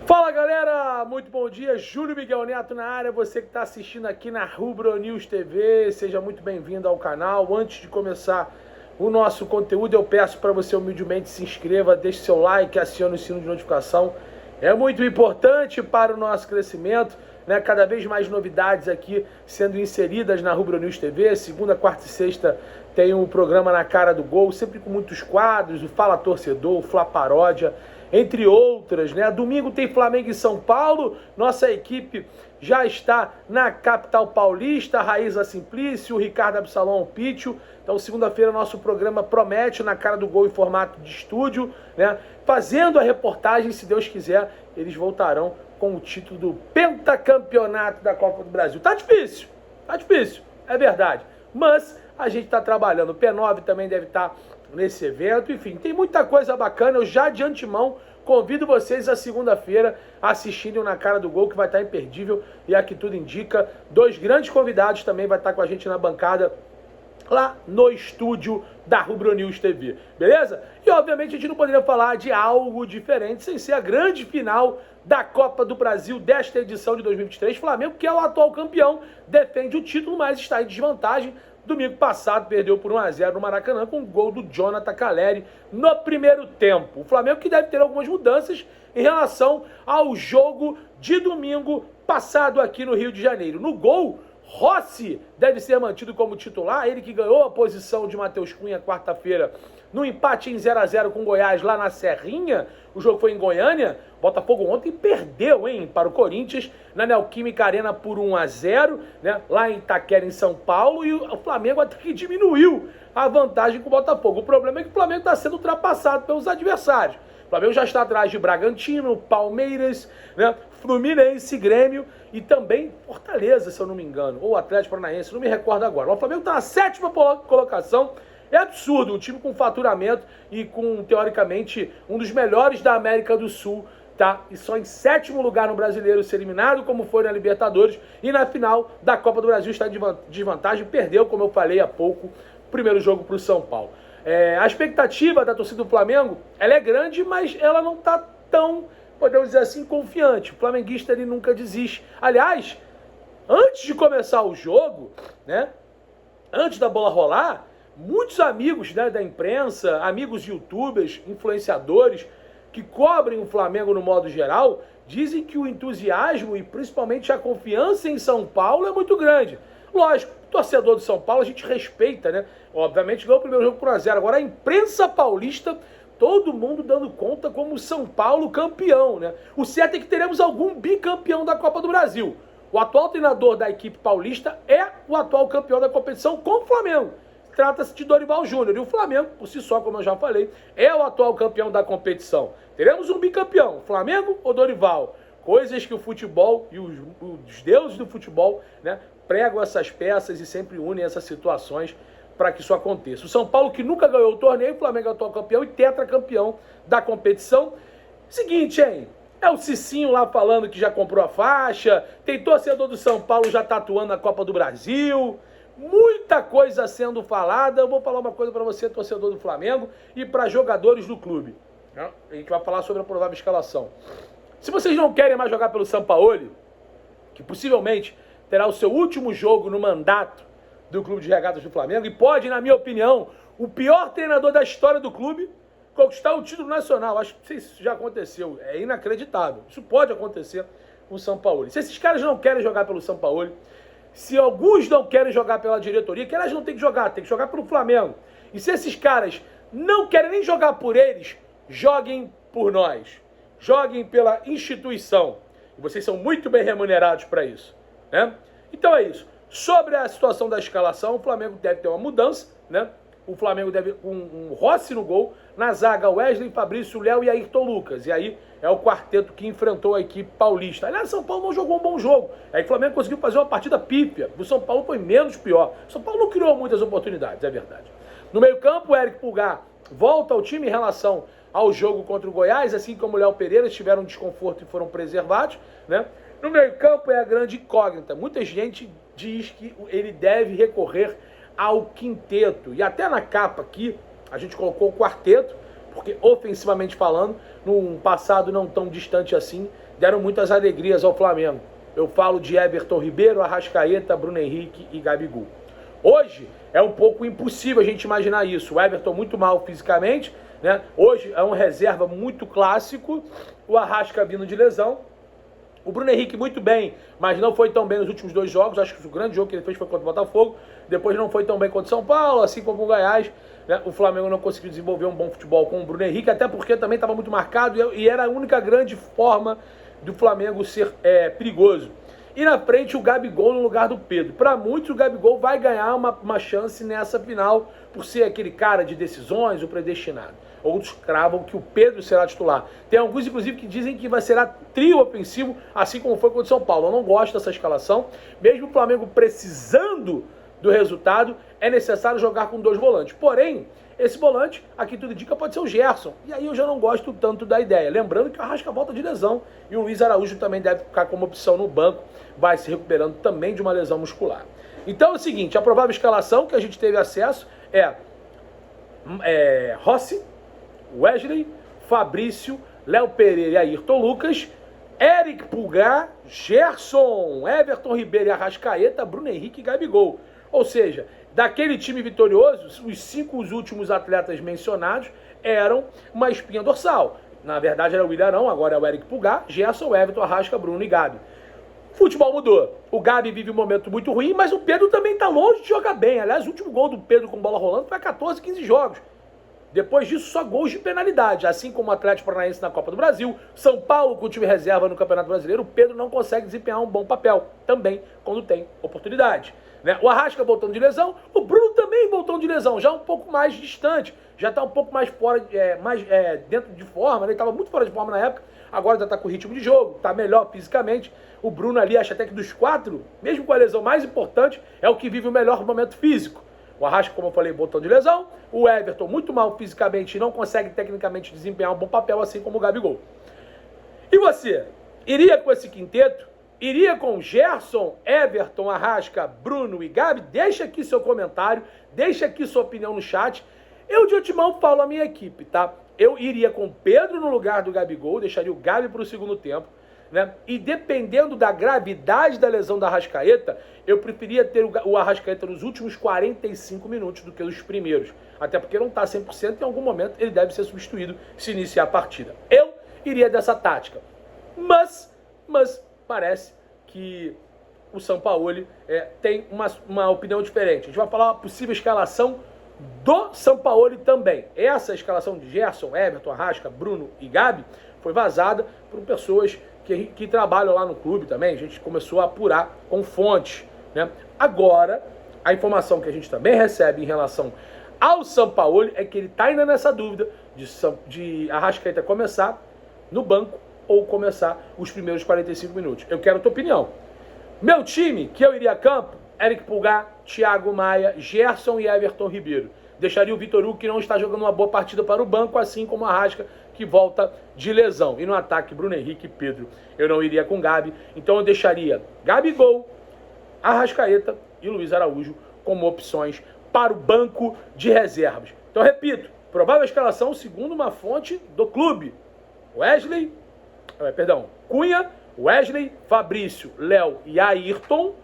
Fala galera, muito bom dia, Júlio Miguel Neto na área, você que está assistindo aqui na Rubro News TV, seja muito bem-vindo ao canal. Antes de começar o nosso conteúdo, eu peço para você humildemente se inscreva, deixe seu like, acione o sino de notificação, é muito importante para o nosso crescimento, né? Cada vez mais novidades aqui sendo inseridas na Rubro News TV, segunda, quarta e sexta tem um programa Na Cara do Gol, sempre com muitos quadros, o Fala Torcedor, o Fla Paródia, entre outras, né? Domingo tem Flamengo e São Paulo, nossa equipe já está na capital paulista, Raíza Simplício, o Ricardo Absalom Pítio. Então segunda-feira nosso programa promete Na Cara do Gol em formato de estúdio, né? Fazendo a reportagem, se Deus quiser, eles voltarão com o título do pentacampeonato da Copa do Brasil. Tá difícil, é verdade, mas a gente está trabalhando. O P9 também deve estar nesse evento, enfim, tem muita coisa bacana. Eu já de antemão convido vocês a segunda-feira a assistirem o Na Cara do Gol, que vai estar imperdível, e aqui tudo indica, dois grandes convidados também vai estar com a gente na bancada lá no estúdio da Rubro News TV, beleza? E obviamente a gente não poderia falar de algo diferente sem ser a grande final da Copa do Brasil desta edição de 2023. Flamengo, que é o atual campeão, defende o título, mas está em desvantagem. Domingo passado perdeu por 1-0 no Maracanã com o gol do Jonathan Calleri no primeiro tempo. O Flamengo que deve ter algumas mudanças em relação ao jogo de domingo passado aqui no Rio de Janeiro. No gol, Rossi deve ser mantido como titular, ele que ganhou a posição de Matheus Cunha quarta-feira no empate em 0-0 com Goiás lá na Serrinha. O jogo foi em Goiânia. Botafogo ontem perdeu, para o Corinthians na Neoquímica Arena por 1-0, né, lá em Itaquera, em São Paulo, e o Flamengo até que diminuiu a vantagem com o Botafogo. O problema é que o Flamengo está sendo ultrapassado pelos adversários. O Flamengo já está atrás de Bragantino, Palmeiras, né, Fluminense, Grêmio e também Fortaleza, se eu não me engano, ou Atlético Paranaense, não me recordo agora. O Flamengo está na 7ª colocação. É absurdo, um time com faturamento e com, teoricamente, um dos melhores da América do Sul, tá? E só em 7º lugar no Brasileiro ser eliminado, como foi na Libertadores, e na final da Copa do Brasil está em desvantagem, perdeu, como eu falei há pouco, o primeiro jogo para o São Paulo. A expectativa da torcida do Flamengo, ela é grande, mas ela não está tão, podemos dizer assim, confiante. O flamenguista, ele nunca desiste. Aliás, antes de começar o jogo, né, antes da bola rolar, muitos amigos, né, da imprensa, amigos youtubers, influenciadores, que cobrem o Flamengo no modo geral, dizem que o entusiasmo e principalmente a confiança em São Paulo é muito grande. Lógico, torcedor do São Paulo a gente respeita, né? Obviamente ganhou o primeiro jogo por 1-0. Agora a imprensa paulista, todo mundo dando conta como São Paulo campeão, né? O certo é que teremos algum bicampeão da Copa do Brasil. O atual treinador da equipe paulista é o atual campeão da competição com o Flamengo. Trata-se de Dorival Júnior, e o Flamengo, por si só, como eu já falei, é o atual campeão da competição. Teremos um bicampeão, Flamengo ou Dorival? Coisas que o futebol e os deuses do futebol, né, pregam essas peças e sempre unem essas situações para que isso aconteça. O São Paulo, que nunca ganhou o torneio, o Flamengo é o atual campeão e tetracampeão da competição. Seguinte, é o Cicinho lá falando que já comprou a faixa, tem torcedor do São Paulo já tatuando a Copa do Brasil. Muita coisa sendo falada. Eu vou falar uma coisa para você, torcedor do Flamengo, e para jogadores do clube. A gente vai falar sobre a provável escalação. Se vocês não querem mais jogar pelo Sampaoli, que possivelmente terá o seu último jogo no mandato do Clube de Regatas do Flamengo, e pode, na minha opinião, o pior treinador da história do clube conquistar o título nacional. Acho que isso já aconteceu. É inacreditável. Isso pode acontecer com o Sampaoli. Se esses caras não querem jogar pelo Sampaoli, se alguns não querem jogar pela diretoria, que elas não tem que jogar pelo Flamengo. E se esses caras não querem nem jogar por eles, joguem por nós. Joguem pela instituição. E vocês são muito bem remunerados para isso, né? Então é isso. Sobre a situação da escalação, o Flamengo deve ter uma mudança, né? O Flamengo deve com um Rossi no gol, na zaga Wesley, Fabrício, Léo e Ayrton Lucas. E aí é o quarteto que enfrentou a equipe paulista. Aliás, o São Paulo não jogou um bom jogo. Aí o Flamengo conseguiu fazer uma partida pífia. O São Paulo foi menos pior. O São Paulo não criou muitas oportunidades, é verdade. No meio-campo, o Eric Pulgar volta ao time em relação ao jogo contra o Goiás, assim como o Léo Pereira tiveram desconforto e foram preservados, né? No meio-campo é a grande incógnita. Muita gente diz que ele deve recorrer ao quinteto. E até na capa aqui, a gente colocou o quarteto, porque ofensivamente falando, num passado não tão distante assim, deram muitas alegrias ao Flamengo. Eu falo de Everton Ribeiro, Arrascaeta, Bruno Henrique e Gabigol. Hoje é um pouco impossível a gente imaginar isso. O Everton muito mal fisicamente, né? Hoje é um reserva muito clássico, o Arrasca vindo de lesão. O Bruno Henrique muito bem, mas não foi tão bem nos últimos 2 jogos. Acho que o grande jogo que ele fez foi contra o Botafogo. Depois não foi tão bem contra o São Paulo, assim como o Goiás. Né? O Flamengo não conseguiu desenvolver um bom futebol com o Bruno Henrique, até porque também estava muito marcado e era a única grande forma do Flamengo ser perigoso. E na frente o Gabigol no lugar do Pedro. Para muitos o Gabigol vai ganhar uma chance nessa final por ser aquele cara de decisões, o predestinado. Outros cravam que o Pedro será titular. Tem alguns, inclusive, que dizem que vai ser trio ofensivo, assim como foi contra o São Paulo. Eu não gosto dessa escalação. Mesmo o Flamengo precisando do resultado, é necessário jogar com 2 volantes. Porém, esse volante, aqui tudo indica, pode ser o Gerson. E aí eu já não gosto tanto da ideia. Lembrando que o Arrasca volta de lesão e o Luiz Araújo também deve ficar como opção no banco. Vai se recuperando também de uma lesão muscular. Então é o seguinte, a provável escalação que a gente teve acesso é Rossi, Wesley, Fabrício, Léo Pereira e Ayrton Lucas, Eric Pulgar, Gerson, Everton Ribeiro e Arrascaeta, Bruno Henrique e Gabigol. Ou seja, daquele time vitorioso, os 5 últimos atletas mencionados eram uma espinha dorsal. Na verdade era o Willian Arão, agora é o Eric Pulgar, Gerson, Everton, Arrasca, Bruno e Gabi. Futebol mudou. O Gabi vive um momento muito ruim, mas o Pedro também está longe de jogar bem. Aliás, o último gol do Pedro com bola rolando foi há 14, 15 jogos. Depois disso, só gols de penalidade. Assim como o Atlético Paranaense na Copa do Brasil, São Paulo com o time reserva no Campeonato Brasileiro, o Pedro não consegue desempenhar um bom papel, também quando tem oportunidade. Né? O Arrasca voltando de lesão, o Bruno também voltando de lesão, já um pouco mais distante, já está um pouco mais fora, dentro de forma, né? Ele estava muito fora de forma na época, agora já está com ritmo de jogo, está melhor fisicamente. O Bruno ali, acho até que dos 4, mesmo com a lesão mais importante, é o que vive o melhor momento físico. O Arrasca, como eu falei, voltando de lesão, o Everton muito mal fisicamente e não consegue tecnicamente desempenhar um bom papel, assim como o Gabigol. E você, iria com esse quinteto? Iria com Gerson, Everton, Arrasca, Bruno e Gabi? Deixa aqui seu comentário, deixa aqui sua opinião no chat. Eu de antemão falo a minha equipe, tá? Eu iria com Pedro no lugar do Gabigol, deixaria o Gabi para o segundo tempo, né? E dependendo da gravidade da lesão da Arrascaeta, eu preferia ter o Arrascaeta nos últimos 45 minutos do que os primeiros. Até porque não está 100%, em algum momento ele deve ser substituído se iniciar a partida. Eu iria dessa tática. Mas parece que o Sampaoli tem uma opinião diferente. A gente vai falar a possível escalação do Sampaoli também. Essa escalação de Gerson, Everton, Arrasca, Bruno e Gabi foi vazada por pessoas que trabalham lá no clube também. A gente começou a apurar com fontes, né? Agora, a informação que a gente também recebe em relação ao Sampaoli é que ele está ainda nessa dúvida de Arrascaeta começar no banco ou começar os primeiros 45 minutos. Eu quero a tua opinião. Meu time, que eu iria a campo, Eric Pulgar, Thiago Maia, Gerson e Everton Ribeiro. Deixaria o Vitor Hugo, que não está jogando uma boa partida, para o banco, assim como a Arrasca, que volta de lesão. E no ataque, Bruno Henrique e Pedro. Eu não iria com Gabi. Então eu deixaria Gabigol, Arrascaeta e Luiz Araújo como opções para o banco de reservas. Então, repito, provável escalação segundo uma fonte do clube. Cunha, Wesley, Fabrício, Léo e Ayrton,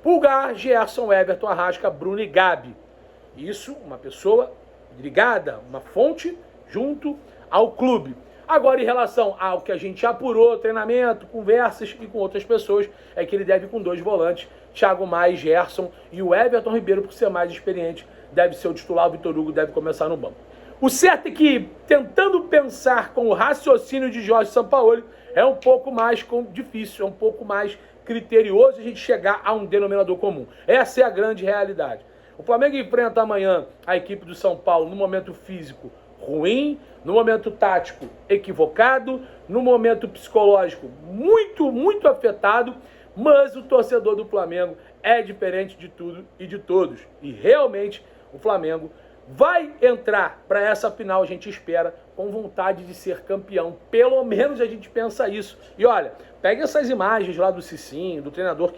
Pulgar, Gerson, Everton, Arrasca, Bruno e Gabi. Isso, uma pessoa ligada, uma fonte junto ao clube. Agora, em relação ao que a gente apurou, treinamento, conversas e com outras pessoas, é que ele deve com 2 volantes, Thiago Maia e Gerson, e o Everton Ribeiro, por ser mais experiente, deve ser o titular, o Vitor Hugo deve começar no banco. O certo é que, tentando pensar com o raciocínio de Jorge Sampaoli, é um pouco mais difícil, é um pouco mais criterioso a gente chegar a um denominador comum. Essa é a grande realidade. O Flamengo enfrenta amanhã a equipe do São Paulo no momento físico ruim, no momento tático equivocado, no momento psicológico muito afetado, mas o torcedor do Flamengo é diferente de tudo e de todos. E realmente o Flamengo vai entrar para essa final, a gente espera, com vontade de ser campeão. Pelo menos a gente pensa isso. E olha, pega essas imagens lá do Cicinho, do treinador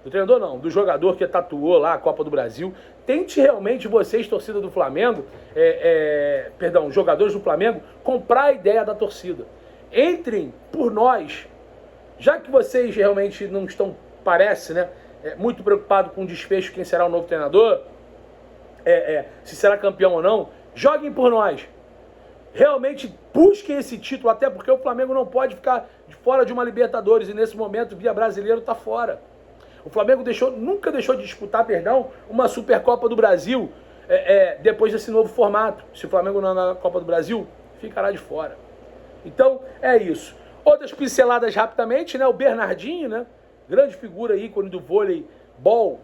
do treinador não, do jogador que tatuou lá a Copa do Brasil. Tente realmente vocês, torcida do Flamengo, jogadores do Flamengo, comprar a ideia da torcida. Entrem por nós, já que vocês realmente não estão, parece, né, muito preocupados com o desfecho, quem será o novo treinador, se será campeão ou não, joguem por nós. Realmente busquem esse título, até porque o Flamengo não pode ficar de fora de uma Libertadores, e nesse momento, via brasileiro, está fora. O Flamengo nunca deixou de disputar, uma Supercopa do Brasil depois desse novo formato. Se o Flamengo não na Copa do Brasil, ficará de fora. Então, é isso. Outras pinceladas rapidamente, né? O Bernardinho, né? Grande figura, ícone do vôleibol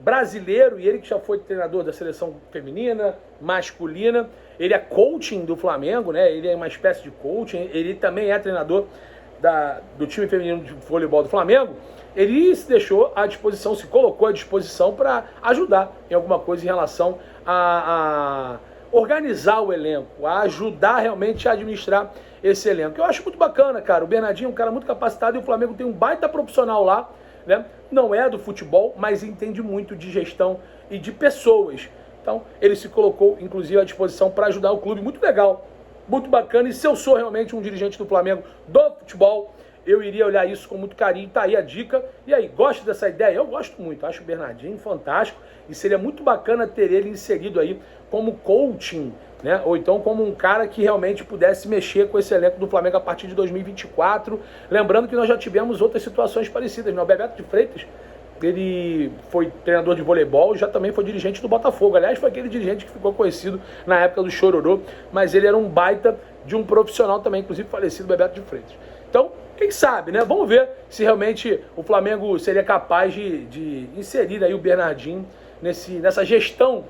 brasileiro, e ele que já foi treinador da seleção feminina, masculina. Ele é coaching do Flamengo, né? Ele é uma espécie de coaching. Ele também é treinador do time feminino de voleibol do Flamengo. Ele se deixou à disposição, se colocou à disposição para ajudar em alguma coisa em relação a organizar o elenco, a ajudar realmente a administrar esse elenco. Eu acho muito bacana, cara. O Bernardinho é um cara muito capacitado e o Flamengo tem um baita profissional lá, né? Não é do futebol, mas entende muito de gestão e de pessoas. Então, ele se colocou, inclusive, à disposição para ajudar o clube. Muito legal, muito bacana. E se eu sou realmente um dirigente do Flamengo do futebol, eu iria olhar isso com muito carinho. Tá aí a dica. E aí, gosta dessa ideia? Eu gosto muito. Acho o Bernardinho fantástico. E seria muito bacana ter ele inserido aí como coaching, né? Ou então como um cara que realmente pudesse mexer com esse elenco do Flamengo a partir de 2024. Lembrando que nós já tivemos outras situações parecidas, né? O Bebeto de Freitas, ele foi treinador de voleibol e já também foi dirigente do Botafogo. Aliás, foi aquele dirigente que ficou conhecido na época do Chororô, mas ele era um baita de um profissional também, inclusive falecido, Bebeto de Freitas. Então, quem sabe, né? Vamos ver se realmente o Flamengo seria capaz de inserir aí o Bernardinho nessa gestão,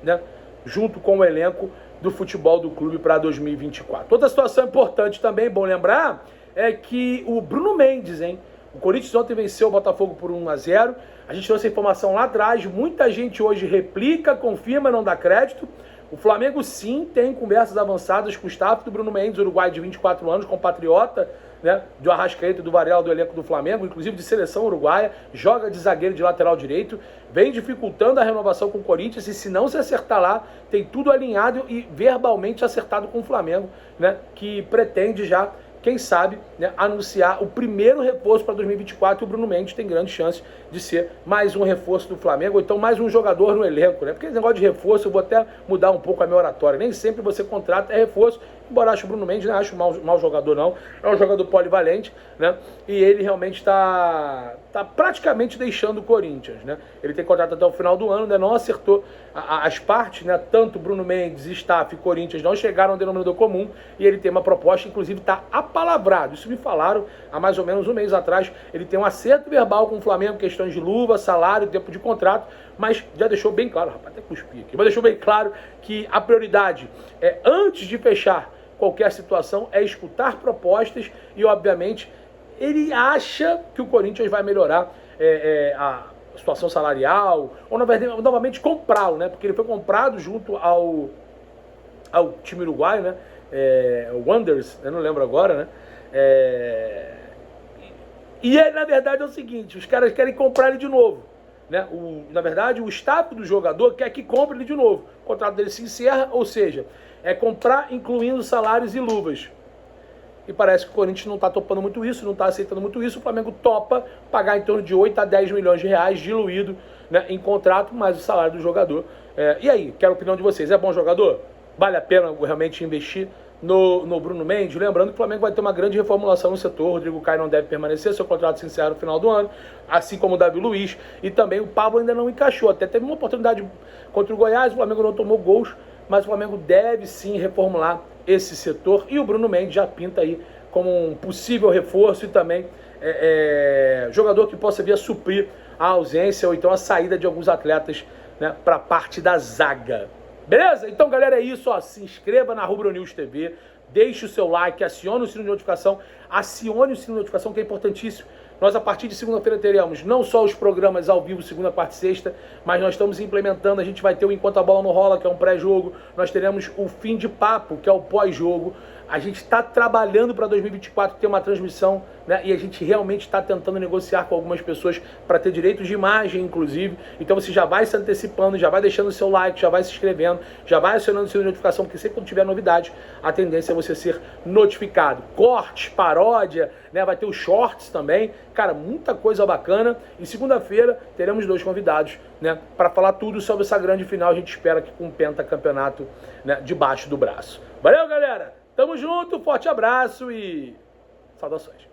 né? Junto com o elenco do futebol do clube para 2024. Outra situação importante também, bom lembrar, é que o Bruno Mendes, hein? O Corinthians ontem venceu o Botafogo por 1-0. A gente trouxe essa informação lá atrás. Muita gente hoje replica, confirma, não dá crédito. O Flamengo, sim, tem conversas avançadas com o staff do Bruno Mendes, uruguaio de 24 anos, compatriota, né, do Arrascaeta e do Varela, do elenco do Flamengo, inclusive de seleção uruguaia, joga de zagueiro de lateral direito, vem dificultando a renovação com o Corinthians, e se não se acertar lá, tem tudo alinhado e verbalmente acertado com o Flamengo, né, que pretende já, quem sabe, né, anunciar o primeiro reforço para 2024, e o Bruno Mendes tem grande chance de ser mais um reforço do Flamengo, ou então mais um jogador no elenco, né? Porque esse negócio de reforço, eu vou até mudar um pouco a minha oratória, nem sempre você contrata reforço, embora acho o Bruno Mendes, não acho mau jogador não, é um jogador polivalente, né? E ele realmente está praticamente deixando o Corinthians, né? Ele tem contrato até o final do ano, né? Não acertou as partes, né? Tanto Bruno Mendes, staff e Corinthians não chegaram ao denominador comum, e ele tem uma proposta, inclusive está apalavrado, isso me falaram há mais ou menos um mês atrás. Ele tem um acerto verbal com o Flamengo, questões de luva, salário, tempo de contrato, mas já deixou bem claro, rapaz, até cuspi aqui, mas deixou bem claro que a prioridade antes de fechar qualquer situação, é escutar propostas e, obviamente, ele acha que o Corinthians vai melhorar a situação salarial, ou, na verdade, novamente comprá-lo, né? Porque ele foi comprado junto ao time uruguaio, né? O Wanderers, eu não lembro agora, né? E aí, na verdade, é o seguinte, os caras querem comprar ele de novo, né? Na verdade, o staff do jogador quer que compre ele de novo. O contrato dele se encerra, ou seja, é comprar incluindo salários e luvas. E parece que o Corinthians não está topando muito isso, não está aceitando muito isso. O Flamengo topa pagar em torno de 8 a 10 milhões de reais diluído, né, em contrato, mais o salário do jogador. E aí, quero a opinião de vocês. É bom jogador? Vale a pena realmente investir no Bruno Mendes? Lembrando que o Flamengo vai ter uma grande reformulação no setor. O Rodrigo Caio não deve permanecer, seu contrato se encerra no final do ano, assim como o Davi Luiz. E também o Pablo ainda não encaixou. Até teve uma oportunidade contra o Goiás, o Flamengo não tomou gols, mas o Flamengo deve sim reformular esse setor, e o Bruno Mendes já pinta aí como um possível reforço e também jogador que possa vir a suprir a ausência ou então a saída de alguns atletas, né, para a parte da zaga. Beleza? Então, galera, é isso. Ó, se inscreva na Rubro News TV, deixe o seu like, acione o sino de notificação, que é importantíssimo. Nós, a partir de segunda-feira, teremos não só os programas ao vivo, segunda, quarta e sexta, mas nós estamos implementando, a gente vai ter o Enquanto a Bola Não Rola, que é um pré-jogo, nós teremos o Fim de Papo, que é o pós-jogo, A gente está trabalhando para 2024 ter uma transmissão, né? E a gente realmente está tentando negociar com algumas pessoas para ter direitos de imagem, inclusive. Então você já vai se antecipando, já vai deixando o seu like, já vai se inscrevendo, já vai acionando o sino de notificação, porque sempre quando tiver novidade, a tendência é você ser notificado. Cortes, paródia, né? Vai ter os shorts também. Cara, muita coisa bacana. E segunda-feira teremos 2 convidados, né? Para falar tudo sobre essa grande final. A gente espera que com o pentacampeonato, né, debaixo do braço. Valeu, galera! Tamo junto, forte abraço e saudações.